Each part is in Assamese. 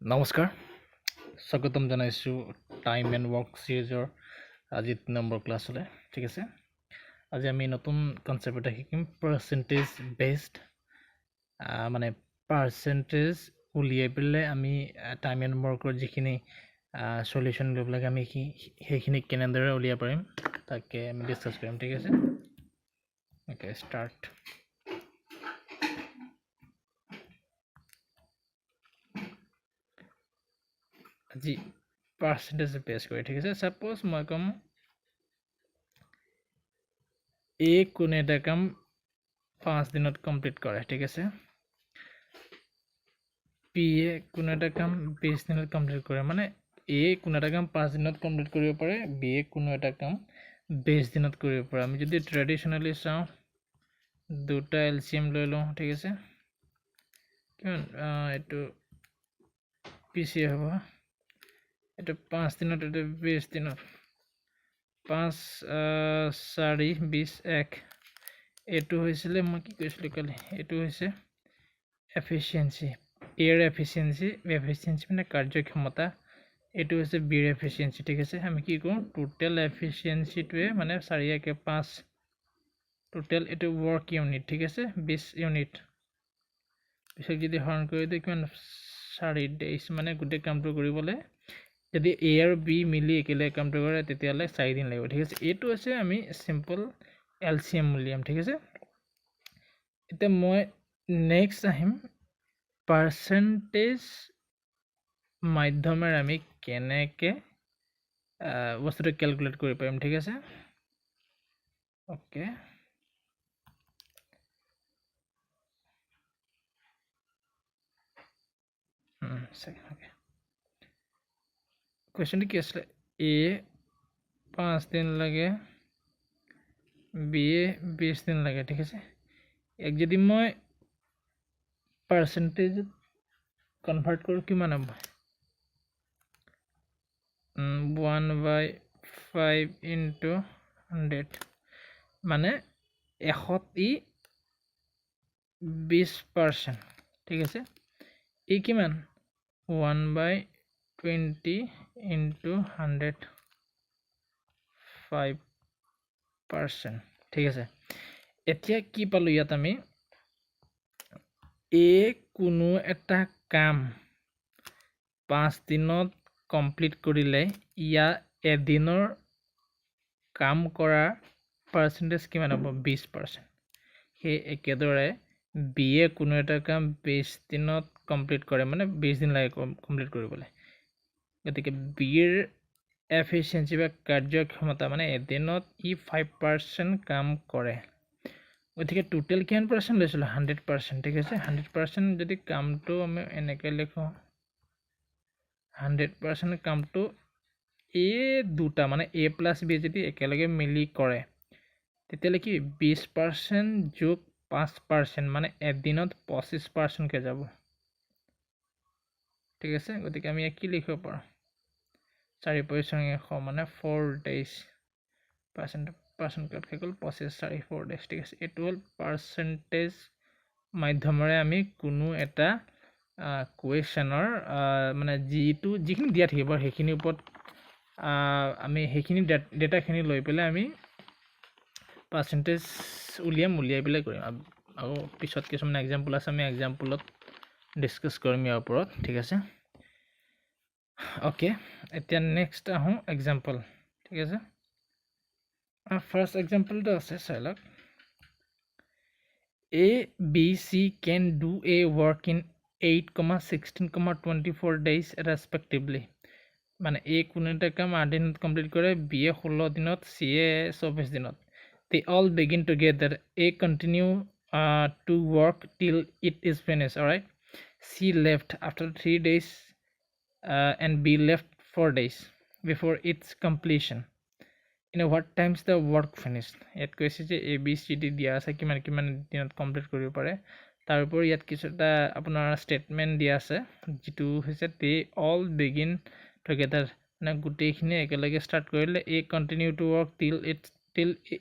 নমস্কাৰ স্বাগতম জনাইছো টাইম এণ্ড ৱৰ্ক সিৰিজৰ আজি 3 নম্বৰ ক্লাছলৈ ঠিক আছে আজি আমি নতুন কনসেপ্ট এটা শিকিম পাৰ্সেন্টেজ বেসড মানে পাৰ্সেন্টেজ উলিয়াই পেলাই আমি টাইম এণ্ড ৱৰ্কৰ যিখিনি সলিউশন লৈ পেলাই আমি সেইখিনি কেনেদৰে উলিয়াব পাৰিম তাকে আমি ডিসকাস কৰিম ঠিক আছে ওকে স্টাৰ্ট আজি পার্সেন্টেজ বেস করে ঠিক আছে সাপোজ মই কম এ কোন এটা কাম 5 দিনত কমপ্লিট কৰে ঠিক আছে পি এ কোন এটা কাম 20 দিনত কমপ্লিট কৰে মানে এ কোন এটা কাম 5 দিনত কমপ্লিট কৰিব পাৰে বি এ কোন এটা কাম 20 দিনত কৰিব পাৰে আমি যদি ট্ৰেডিশনালি চাও দুটা এলসিএম লৈ লওঁ ঠিক আছে কিমান এটো পিসি হ'ব এটা 5 দিনত এটা 20 দিনত 5 4 20 1 এটো হৈছিলে মই কি কৈছিলো কালি এটো হৈছে এফিশিয়েন্সি এয়ার এফিশিয়েন্সি মানে কার্যক্ষমতা এটো হৈছে বিৰ এফিশিয়েন্সি ঠিক আছে আমি কি কৰো টোটাল এফিশিয়েন্সি টোৱে মানে 4 কে 5 টোটাল এটো ওয়াৰ্ক ইউনিট ঠিক আছে 20 ইউনিট পিছত যদি হৰণ কৰি দিও কিমান 4 ডেজ মানে গোটে কামটো কৰিবলে যদি এ আৰু বি মিলি একেলে কামটো কৰে তেতিয়ালে 4 দিন লাগিব ঠিক আছে এটো আছে আমি সিম্পল এলসিএম উলিয়াম ঠিক আছে এটা মই নেক্সট আহিম পার্সেন্টেজ মাধ্যমেৰে আমি কেনেকে বস্তুটো ক্যালকুলেট কৰিব পাৰিম ঠিক আছে ওকে ওকে কোৱেশ্চনটো কি আছিল এ 5 দিন লাগে বি এ 20 দিন লাগে ঠিক আছে এক যদি মই পার্সেন্টেজ কনভার্ট কৰো কিমান হ'ব 1/5 into 100 মানে 20% ঠিক আছে এই কিমান 1/20 into 100 5% ঠিক আছে এতিয়া কি পালো ইয়াত আমি এ কোনো এটা কাম 5 দিনত কমপ্লিট কৰিলে ইয়া এদিনৰ কাম কৰা পাৰ্সেন্টেজ কিমান হ'ব 20% হে একেদৰে বি এ কোনো এটা কাম 20 দিনত কমপ্লিট কৰে মানে 20 দিন লাগে কমপ্লিট কৰিবলৈ গতিকে বি এৰ এফিশিয়েন্সি বা কাৰ্যক্ষমতা মানে এদিনত ই 5% কাম কৰে গতিকে টোটাল কিমান পার্সেন্ট লৈছিল 100% ঠিক আছে 100% যদি কামটো আমি এনেকৈ লিখো 100% কামটো এ দুটা মানে এ প্লাস বি যদি একেলগে মিলি কৰে তেতিয়ালে কি 20% যোগ 5% মানে এদিনত 25% কে যাব ঠিক আছে গতিকে আমি কি লিখিব পাৰো 4 মানে 4 days পার্সেন্ট কাট গল 25 4 days ঠিক আছে এটো হল পার্সেন্টেজ মাধ্যমেৰে আমি কোনো এটা কোৱেশ্চনৰ মানে যিখিনি দিয়া থাকিব সেইখিনি ওপৰত আমি সেইখিনি ডেটাখিনি লৈ পেলাই আমি পাৰ্সেন্টেজ উলিয়াই পেলাই কৰিম আৰু পিছত কিছুমান এক্সাম্পল আছে আমি এক্সাম্পলত ডিসকাস কৰিম ইয়াৰ ওপৰত ঠিক আছে ওকে এতিয়া নেক্সট আহো এক্সাম্পল ঠিক আছে ফার্স্ট এক্সাম্পলটো আছে চাইলক A, B, C can do a work in 8, 16, 24 days respectively. মানে A কোনো এটা কাম 8 দিনত কমপ্লিট কৰে B এ 16 দিনত C এ 24 দিনত they all begin together A continue to work till it is finished all right C left after 3 days and B left 4 days before its completion what times the work finished yet কৈছে যে a b c d দিয়া আছে কিমান কিমান দিনত কমপ্লিট কৰিব পাৰে তাৰ উপৰ ইয়াত কিছুটা আপোনাৰ স্টেটমেন্ট দিয়া আছে যেটো হৈছে they all begin together না গুটেইখিনি একেলগে স্টার্ট কৰিলে a continue to work till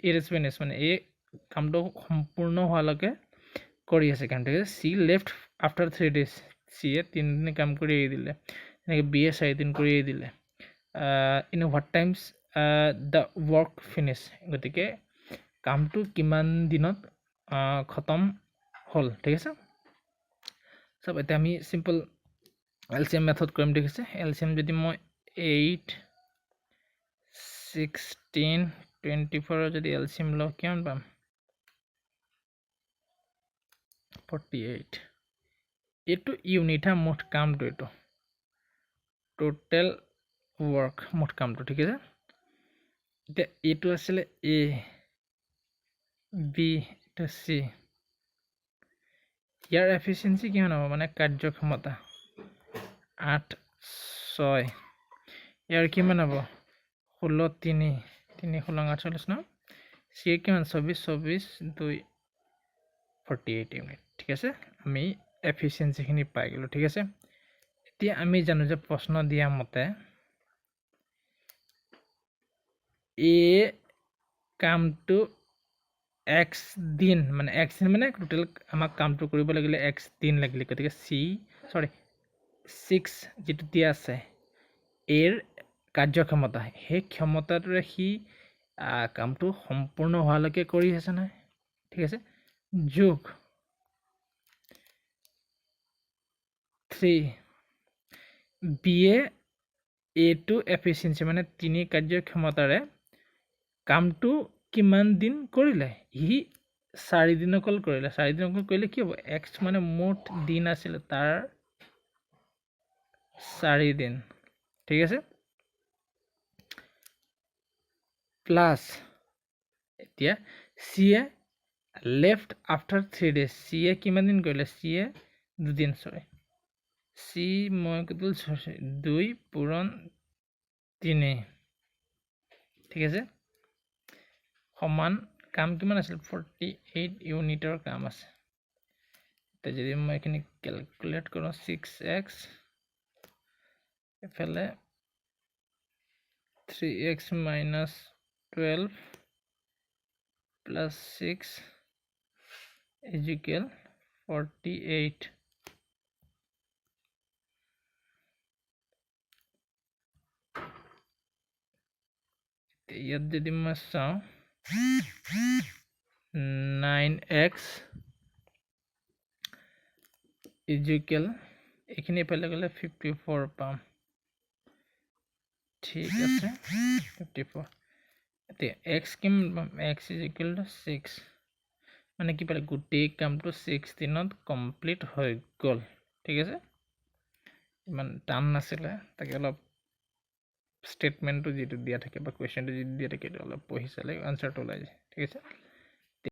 it is finished মানে a কামটো সম্পূৰ্ণ হোৱালৈকে কৰি আছে কামটো c left after 3 days C এ 3 দিন কাম কৰি এৰি দিলে এনেকৈ B এ 4 দিন কৰি এৰি দিলে in what times the work finish গতিকে কামটো কিমান দিনত খতম হল ঠিক আছে সব এটা আমি সিম্পল LCM মেথড কৰিম ঠিক আছে LCM যদি মই 8 16 24 যদি LCM লওঁ কিমান পাম 48 এইটো ইউনিট হা মোট কামটো এইটো টোটাল work মোট কামটো ঠিক আছে এতিয়া এইটো আছিল A B to C year efficiency কিমান হ'ব মানে কাৰ্যক্ষমতা 8 6 ইয়াৰ কিমান হ'ব 16 3 3 16 48 ন C কিমান 24 24 2 48 ইউনিট ঠিক আছে আমি এফিচিয়েন্সি খিনি পাই গলো ঠিক আছে এতিয়া আমি জানো যে প্ৰশ্ন দিয়া মতে এ কামটো x দিন মানে x দিন মানে টোটাল আমাক কামটো কৰিব লাগিলে x দিন লাগিলে গতিকে C 6 যেটো দিয়া আছে এৰ কাৰ্যক্ষমতা হে ক্ষমতাটোৰে সি কামটো সম্পূৰ্ণ হোৱালৈকে কৰি আছে না ঠিক আছে যোগ 3 B এ A2 এফিচিয়েন্সি মানে 3 কাৰ্যক্ষমতাৰে কামটো কিমান দিন কৰিলে হি 4 দিন অকল কৰিলে 4 দিন অকল কৰিলে কি হ'ব x মানে মোট দিন আছিল তাৰ 4 দিন ঠিক আছে প্লাস এতিয়া C এ left after 3 days C এ কিমান দিন কৰিলে C এ 2 দিন সৰি C মই কতল 2 পূৰণ 3 ঠিক আছে সমান কাম কিমান আছিল 48 ইউনিটৰ কাম আছে তে যদি মই এখিনি ক্যালকুলেট কৰো 6x এফালে 3x minus 12 plus 6 is equal 48 ইয়াত যদি মই চাওঁ 9x is equal এখিনি পেলে গলে 54 পাম ঠিক আছে 54 এতিয়া x কিমান x is equal to 6 মানে কি পালে গুটেই কামটো 6 দিনত কমপ্লিট হৈ গল ঠিক আছে ইমান টান নাছিলে তাকে অলপ স্টেটমেন্টটো যেটো দিয়া থাকে বা কোৱেশ্চনটো যেটো দিয়া থাকে অলপ পঢ়ি চালে আনসাৰটো ওলাই যায় ঠিক আছে